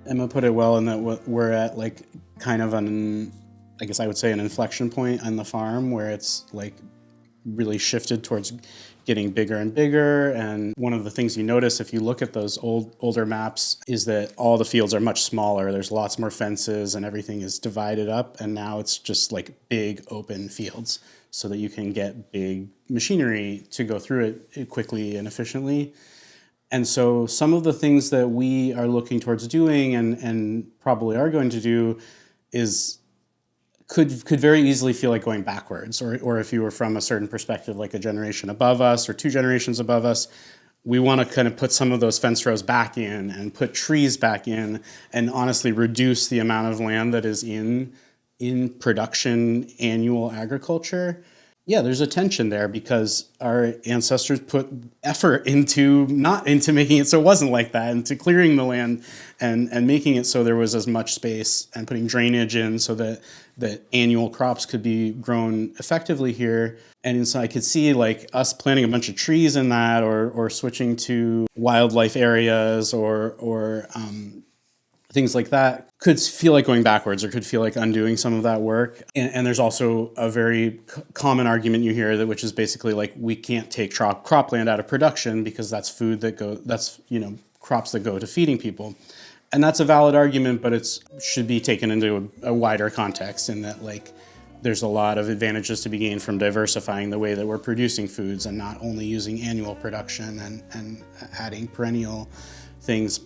Emma put it well in that we're at like kind of an, I guess I would say an inflection point on the farm where it's like really shifted towards getting bigger and bigger. And one of the things you notice if you look at those older maps is that all the fields are much smaller. There's lots more fences and everything is divided up. And now it's just like big open fields so that you can get big machinery to go through it quickly and efficiently. And so some of the things that we are looking towards doing and probably are going to do is could very easily feel like going backwards, or if you were from a certain perspective, like a generation above us or two generations above us, we want to kind of put some of those fence rows back in and put trees back in and honestly reduce the amount of land that is in production annual agriculture. Yeah, there's a tension there because our ancestors put effort into not into making it so it wasn't like that, into clearing the land and making it so there was as much space and putting drainage in so that annual crops could be grown effectively here. And so I could see like us planting a bunch of trees in that or switching to wildlife areas or things like that could feel like going backwards or could feel like undoing some of that work. And there's also a very common argument you hear that, which is basically like we can't take cropland out of production because that's food that that's crops that go to feeding people. And that's a valid argument, but it should be taken into a wider context in that like there's a lot of advantages to be gained from diversifying the way that we're producing foods and not only using annual production and adding perennial things.